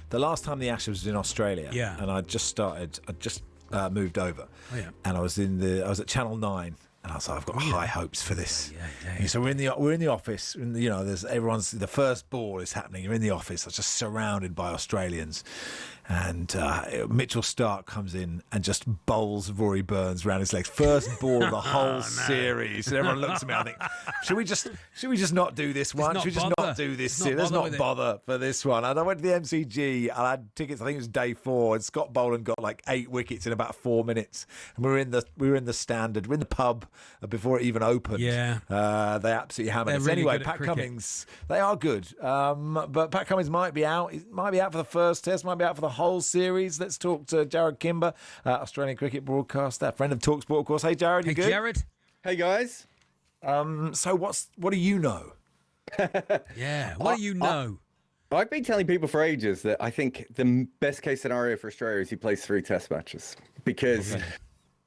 the last time the Ashes was in Australia, Yeah. and I just moved over, and I was at Channel 9. And I was like, I've got high hopes for this. Yeah. So we're in the office. There's everyone's. The first ball is happening. You're in the office. I'm just surrounded by Australians, and Mitchell Starc comes in and just bowls Rory Burns round his legs. First ball of the whole series. And everyone looks at me. I think, should we just not do this one? Should we just not do this series? Let's not bother for this one. And I went to the MCG. I had tickets. I think it was day 4. And Scott Boland got like 8 wickets in about 4 minutes. And we were in the Standard. We're in the pub before it even opened. Yeah. They absolutely hammered us. Really Anyway, Pat Cummins, they are good. But Pat Cummins might be out. He might be out for the first test, might be out for the whole series. Let's talk to Jarrod Kimber, Australian cricket broadcaster, friend of talkSPORT, of course. Hey, Jarrod, you good? Hey, Jarrod. Hey, guys. So what do you know? Yeah, what do you know? I've been telling people for ages that I think the best case scenario for Australia is he plays 3 test matches, because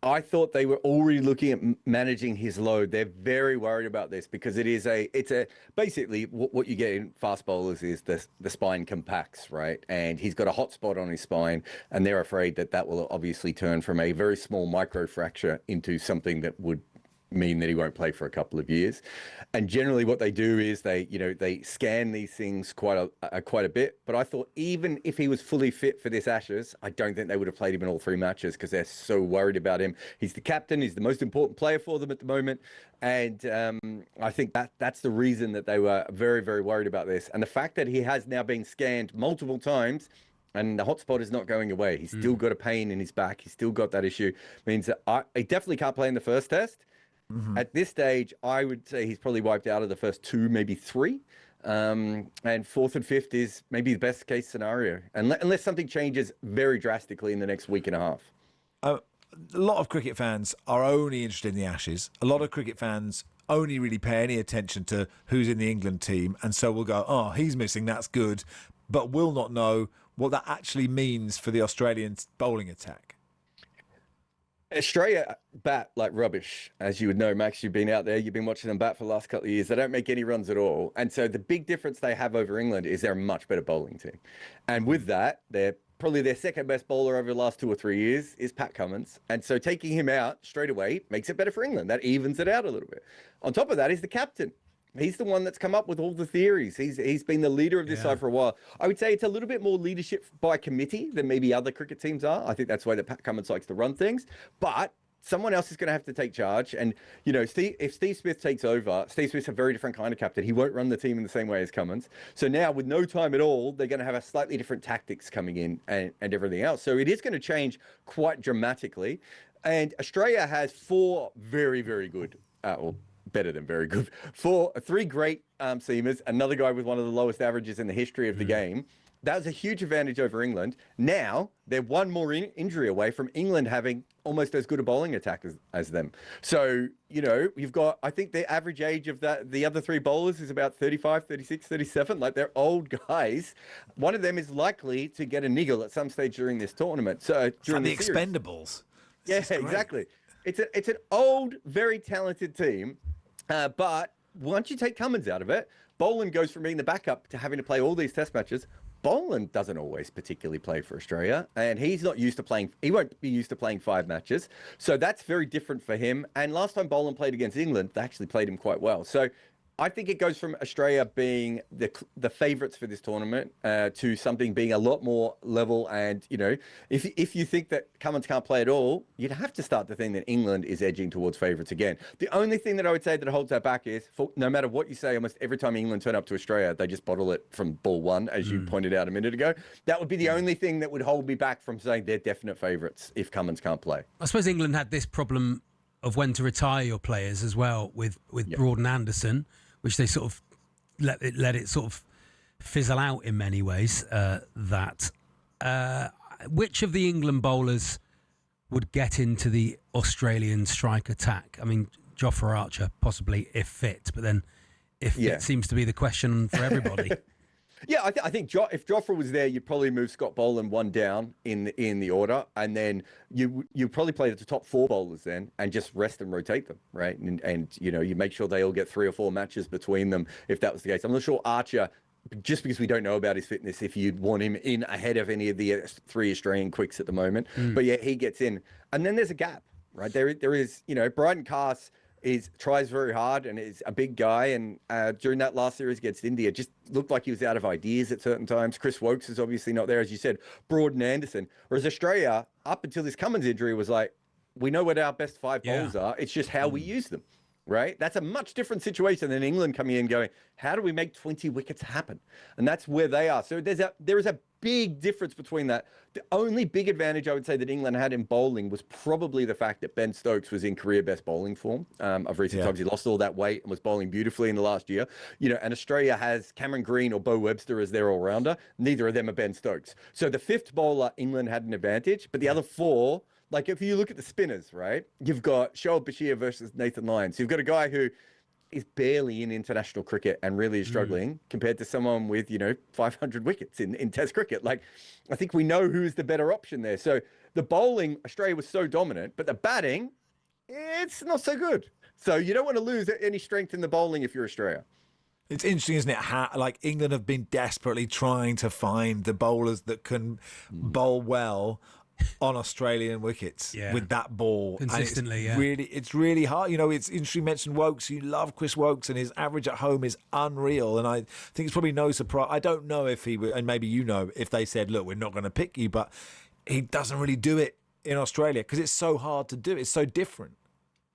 I thought they were already looking at managing his load. They're very worried about this because it's basically what you get in fast bowlers is the spine compacts, right? And he's got a hot spot on his spine, and they're afraid that will obviously turn from a very small micro fracture into something that would mean that he won't play for a couple of years. And generally what they do is they scan these things quite a bit. But I thought even if he was fully fit for this Ashes, I don't think they would have played him in all 3 matches because they're so worried about him. He's the captain. He's the most important player for them at the moment. And I think that's the reason that they were very, very worried about this. And the fact that he has now been scanned multiple times and the hotspot is not going away. He's still got a pain in his back. He's still got that issue. Means that he definitely can't play in the first test. At this stage, I would say he's probably wiped out of the first 2, maybe 3. And 4th and 5th is maybe the best case scenario, unless something changes very drastically in the next week and a half. A lot of cricket fans are only interested in the Ashes. A lot of cricket fans only really pay any attention to who's in the England team. And so we'll go, oh, he's missing, that's good. But we'll not know what that actually means for the Australian bowling attack. Australia bat like rubbish, as you would know, Max. You've been out there. You've been watching them bat for the last couple of years. They don't make any runs at all. And so the big difference they have over England is they're a much better bowling team. And with that, they're probably their second best bowler over the last 2 or 3 years is Pat Cummins. And so taking him out straight away makes it better for England. That evens it out a little bit. On top of that, he's the captain. He's the one that's come up with all the theories. He's been the leader of this side for a while. I would say it's a little bit more leadership by committee than maybe other cricket teams are. I think that's the way that Pat Cummins likes to run things. But someone else is going to have to take charge. And, if Steve Smith takes over, Steve Smith's a very different kind of captain. He won't run the team in the same way as Cummins. So now with no time at all, they're going to have a slightly different tactics coming in and everything else. So it is going to change quite dramatically. And Australia has 4 very, very good, better than very good, 3 great seamers, another guy with one of the lowest averages in the history of the game. That was a huge advantage over England. Now they're one more injury away from England having almost as good a bowling attack as them. So, you've got, I think the average age of the other 3 bowlers is about 35, 36, 37. Like, they're old guys. One of them is likely to get a niggle at some stage during this tournament. So during the the series. Expendables. Yeah, exactly. It's an old, very talented team. But once you take Cummins out of it, Boland goes from being the backup to having to play all these test matches. Boland doesn't always particularly play for Australia, and he's not used to playing. He won't be used to playing 5 matches. So that's very different for him. And last time Boland played against England, they actually played him quite well. So I think it goes from Australia being the favourites for this tournament to something being a lot more level. And, if you think that Cummins can't play at all, you'd have to start to think that England is edging towards favourites again. The only thing that I would say that holds that back is, no matter what you say, almost every time England turn up to Australia, they just bottle it from ball 1, as you pointed out a minute ago. That would be the only thing that would hold me back from saying they're definite favourites if Cummins can't play. I suppose England had this problem of when to retire your players as well with Broad and Anderson, which they sort of let it sort of fizzle out in many ways. Which of the England bowlers would get into the Australian strike attack? I mean, Jofra Archer possibly if fit, but then if fit seems to be the question for everybody. Yeah, I think if Jofra was there, you'd probably move Scott Boland 1 down in the order, and then you probably play the top 4 bowlers then, and just rest and rotate them, right? And you make sure they all get 3 or 4 matches between them if that was the case. I'm not sure Archer just because we don't know about his fitness, if you'd want him in ahead of any of the 3 Australian quicks at the moment. But yeah, he gets in. And then there's a gap, right? There is, Bryden Cass tries very hard and is a big guy. And during that last series against India, just looked like he was out of ideas at certain times. Chris Wokes is obviously not there, as you said, Broad and Anderson. Whereas Australia, up until this Cummins injury, was like, we know what our best 5 bowlers are. It's just how we use them. Right? That's a much different situation than England coming in going, how do we make 20 wickets happen? And that's where they are. So there is a big difference between that. The only big advantage I would say that England had in bowling was probably the fact that Ben Stokes was in career best bowling form of recent times. He lost all that weight and was bowling beautifully in the last year. And Australia has Cameron Green or Bo Webster as their all-rounder. Neither of them are Ben Stokes. So the 5th bowler, England had an advantage, but the other 4, like if you look at the spinners, right, you've got Shoaib Bashir versus Nathan Lyon. So you've got a guy who is barely in international cricket and really is struggling compared to someone with, 500 wickets in Test cricket. Like, I think we know who's the better option there. So the bowling, Australia was so dominant, but the batting, it's not so good. So you don't want to lose any strength in the bowling if you're Australia. It's interesting, isn't it? How, like, England have been desperately trying to find the bowlers that can bowl well on Australian wickets with that ball consistently. It's really hard. It's interesting you mentioned Wokes. You love Chris Wokes, and his average at home is unreal. And I think it's probably no surprise. I don't know if he would, and maybe if they said, look, we're not going to pick you, but he doesn't really do it in Australia because it's so hard to do. It's so different.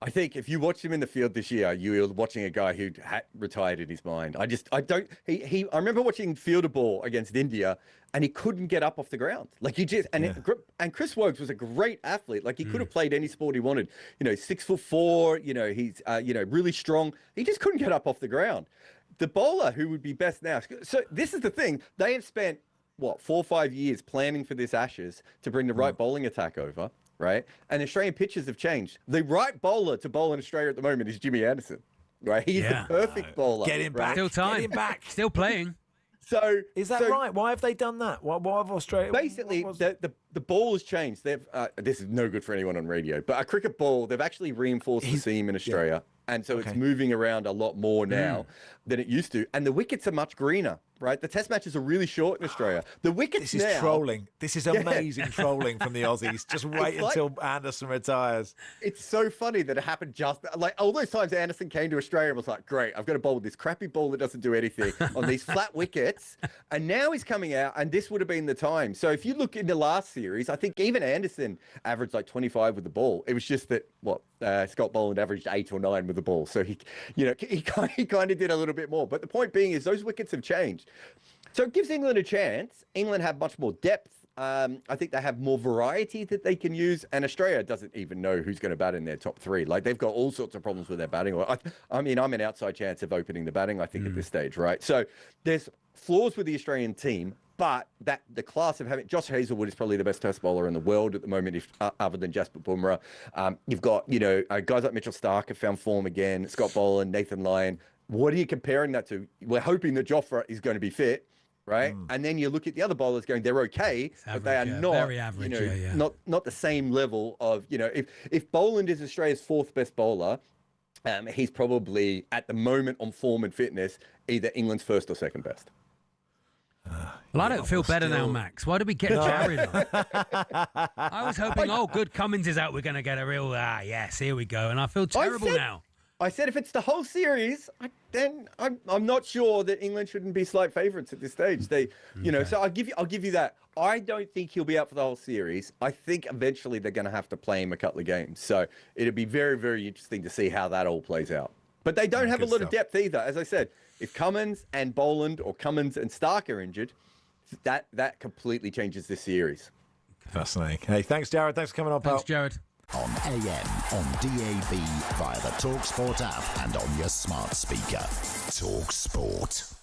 I think if you watched him in the field this year, you were watching a guy who had retired in his mind. I remember watching field a ball against India, and he couldn't get up off the ground. Like and Chris Wokes was a great athlete. Like he could have played any sport he wanted. 6'4". He's really strong. He just couldn't get up off the ground. The bowler who would be best now. So this is the thing. They have spent 4 or 5 years planning for this Ashes to bring the right bowling attack over. Right? And Australian pitches have changed. The right bowler to bowl in Australia at the moment is Jimmy Anderson. Right? He's the perfect bowler. Get him back. Still time. Get him back. Still playing. So is that right? Why have they done that? Why have Australia? Basically, the ball has changed. They've this is no good for anyone on radio, but a cricket ball, they've actually reinforced the seam in Australia. And so it's moving around a lot more now than it used to. And the wickets are much greener, right? The test matches are really short in Australia. The wickets This is trolling. This is amazing trolling from the Aussies. Just wait until Anderson retires. It's so funny that it happened just like all those times Anderson came to Australia and was like, great, I've got to bowl with this crappy ball that doesn't do anything on these flat wickets. And now he's coming out and this would have been the time. So if you look in the last series, I think even Anderson averaged like 25 with the ball. It was just that, Scott Boland averaged 8 or 9 with the ball. So he kind of did a little bit more. But the point being is those wickets have changed. So it gives England a chance. England have much more depth. I think they have more variety that they can use. And Australia doesn't even know who's going to bat in their top 3. Like they've got all sorts of problems with their batting. I'm an outside chance of opening the batting, I think, at this stage, right? So there's flaws with the Australian team. But the class of having Josh Hazlewood is probably the best test bowler in the world at the moment, other than Jasper Bumrah. You've got guys like Mitchell Starc have found form again. Scott Boland, Nathan Lyon. What are you comparing that to? We're hoping that Jofra is going to be fit, right? And then you look at the other bowlers going, they're okay, but they are not very average. Not the same level of if Boland is Australia's 4th best bowler. He's probably at the moment on form and fitness either England's 1st or 2nd best. Well, I don't feel better now, Max. Why did we get Jarrod on? I was hoping, good, Cummins is out. We're going to get a real, yes, here we go. And I feel terrible now. I said if it's the whole series, then I'm not sure that England shouldn't be slight favourites at this stage. So I'll give you that. I don't think he'll be out for the whole series. I think eventually they're going to have to play him a couple of games. So it'll be very, very interesting to see how that all plays out. But they don't have a lot of depth either. As I said, if Cummins and Boland or Cummins and Starc are injured, that completely changes this series. Fascinating. Hey, thanks, Jarrod. Thanks for coming on, pal. Thanks, Jarrod. On AM, on DAB, via the talkSPORT app and on your smart speaker. talkSPORT.